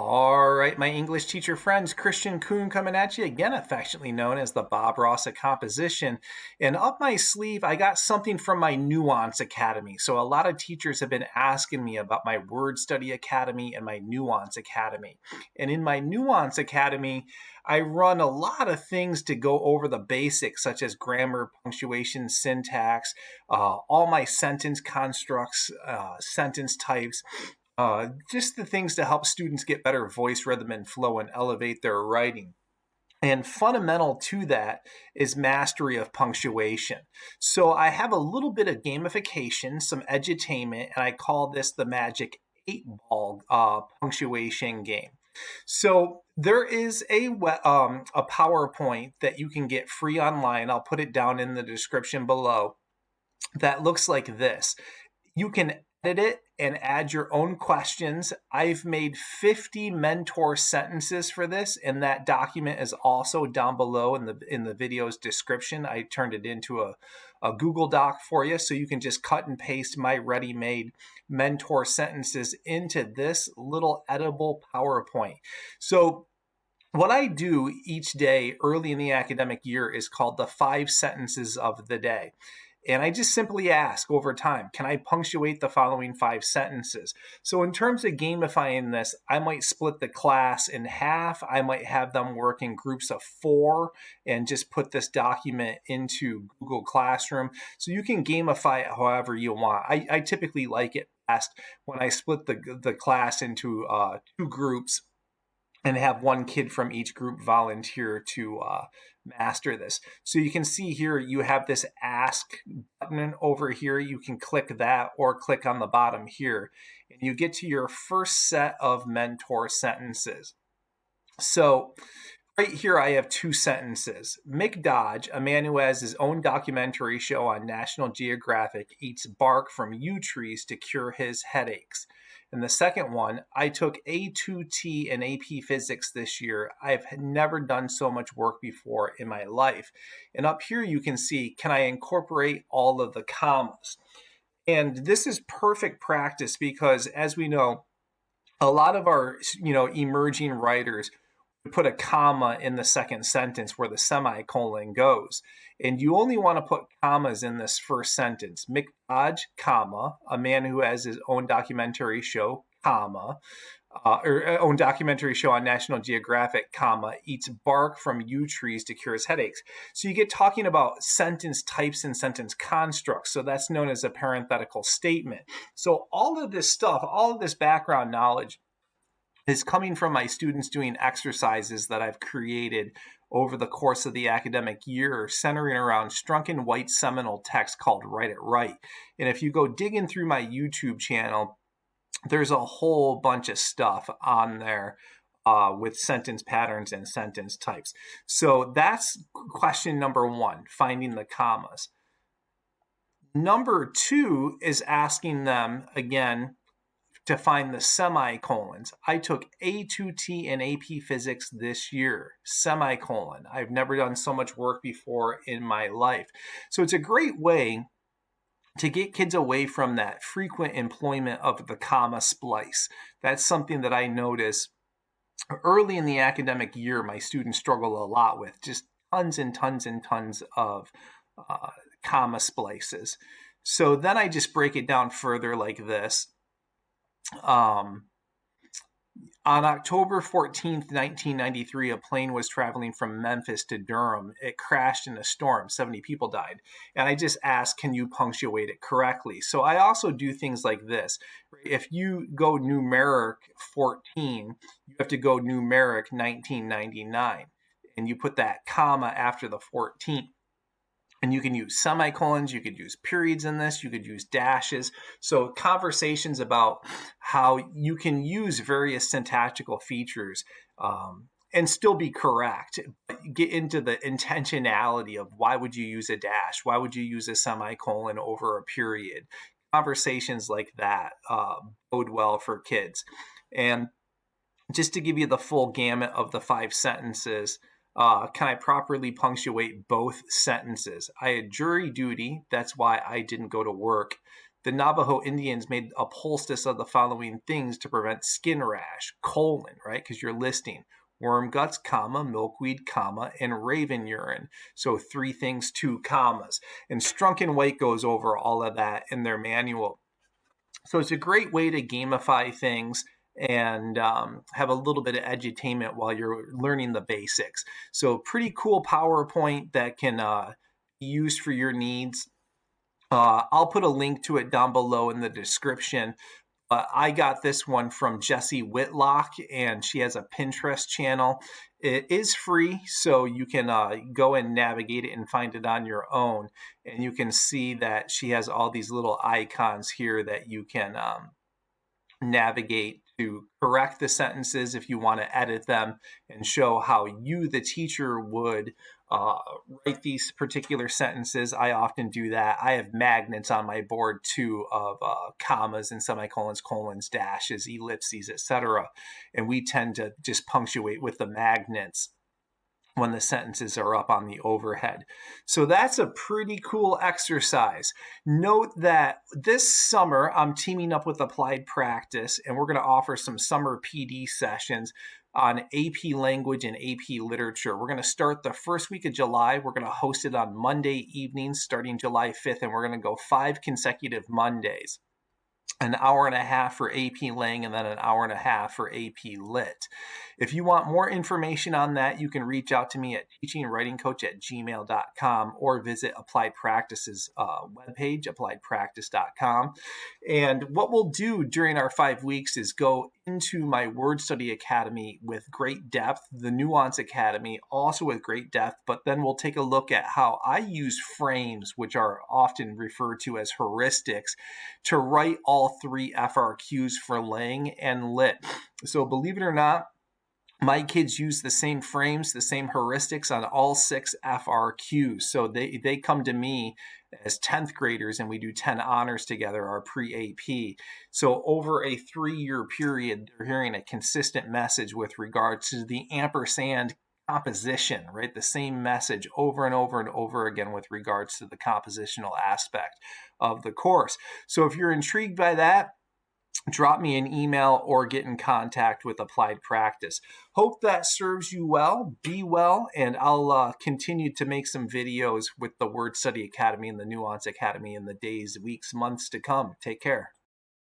All right, my English teacher friends, Kristian Kuhn coming at you again, affectionately known as the Bob Ross of composition. And up my sleeve, I got something from my Nuance Academy. So a lot of teachers have been asking me about my Word Study Academy and my Nuance Academy. And in my Nuance Academy, I run a lot of things to go over the basics, such as grammar, punctuation, syntax, all my sentence constructs, sentence types. Just the things to help students get better voice rhythm and flow and elevate their writing. And fundamental to that is mastery of punctuation. So I have a little bit of gamification, some edutainment, and I call this the magic 8-ball punctuation game. So there is a PowerPoint that you can get free online. I'll put it down in the description below. That looks like this. You can edit it and add your own questions. I've made 50 mentor sentences for this, and that document is also down below in the video's description. I turned it into a Google Doc for you, so you can just cut and paste my ready-made mentor sentences into this little editable PowerPoint. So what I do each day early in the academic year is called the 5 sentences of the day. And I just simply ask over time, can I punctuate the following 5 sentences? So in terms of gamifying this, I might split the class in half. I might have them work in groups of 4 and just put this document into Google Classroom. So you can gamify it however you want. I typically like it best when I split the class into 2 groups and have one kid from each group volunteer to master this. So you can see here, you have this ask button over here. You can click that or click on the bottom here, and you get to your first set of mentor sentences. So right here, I have 2 sentences. Mick Dodge, a man who has his own documentary show on National Geographic, eats bark from yew trees to cure his headaches. And the second one, I took A2T and AP Physics this year. I've never done so much work before in my life. And up here you can see, can I incorporate all of the commas? And this is perfect practice because, as we know, a lot of our emerging writers put a comma in the second sentence where the semicolon goes. And you only want to put commas in this first sentence. Mick Dodge, comma, a man who has his own documentary show, comma, or own documentary show on National Geographic, comma, eats bark from yew trees to cure his headaches. So you get talking about sentence types and sentence constructs. So that's known as a parenthetical statement. So all of this stuff, all of this background knowledge is coming from my students doing exercises that I've created over the course of the academic year, centering around Strunk and White's seminal text called Write It Right. And if you go digging through my YouTube channel, there's a whole bunch of stuff on there with sentence patterns and sentence types. So that's question number 1, finding the commas. Number 2 is asking them, again, to find the semicolons. I took A2T and AP Physics this year, semicolon. I've never done so much work before in my life. So it's a great way to get kids away from that frequent employment of the comma splice. That's something that I notice early in the academic year, my students struggle a lot with, just tons and tons and tons of comma splices. So then I just break it down further like this. On October 14th, 1993, a plane was traveling from Memphis to Durham. It crashed in a storm. 70 people died. And I just asked, can you punctuate it correctly? So I also do things like this. If you go numeric 14, you have to go numeric 1999. And you put that comma after the 14. And you can use semicolons, you could use periods in this, you could use dashes. So conversations about how you can use various syntactical features and still be correct. Get into the intentionality of why would you use a dash? Why would you use a semicolon over a period? Conversations like that bode well for kids. And just to give you the full gamut of the 5 sentences, can I properly punctuate both sentences? I had jury duty. That's why I didn't go to work The Navajo Indians made a poultice of the following things to prevent skin rash, right? Because you're listing worm guts, milkweed, and raven urine. So 3 things, 2 commas. And Strunk and White goes over all of that in their manual. So it's a great way to gamify things and have a little bit of edutainment while you're learning the basics. So pretty cool PowerPoint that can be used for your needs. I'll put a link to it down below in the description. I got this one from Jessie Whitlock, and she has a Pinterest channel. It is free, so you can go and navigate it and find it on your own. And you can see that she has all these little icons here that you can navigate to correct the sentences if you want to edit them and show how you, the teacher, would write these particular sentences. I often do that. I have magnets on my board too of commas and semicolons, colons, dashes, ellipses, etc. And we tend to just punctuate with the magnets when the sentences are up on the overhead. So that's a pretty cool exercise. Note that this summer I'm teaming up with Applied Practice, and we're going to offer some summer PD sessions on AP Language and AP Literature. We're going to start the first week of July. We're going to host it on Monday evenings starting July 5th, and we're going to go 5 consecutive Mondays. An hour and a half for AP Lang and then an hour and a half for AP Lit. If you want more information on that, you can reach out to me at teachingwritingcoach@gmail.com or visit Applied Practice's webpage, appliedpractice.com. And what we'll do during our 5 weeks is go into my Word Study Academy with great depth, the Nuance Academy also with great depth, but then we'll take a look at how I use frames, which are often referred to as heuristics, to write all 3 FRQs for Lang and Lit. So believe it or not, my kids use the same frames, the same heuristics on all 6 FRQs. So they come to me as 10th graders and we do 10 honors together, our pre-AP. So over a 3-year period, they're hearing a consistent message with regards to the ampersand composition, right? The same message over and over and over again with regards to the compositional aspect of the course. So if you're intrigued by that, drop me an email or get in contact with Applied Practice. Hope that serves you well. Be well, and I'll continue to make some videos with the Word Study Academy and the Nuance Academy in the days, weeks, months to come. Take care.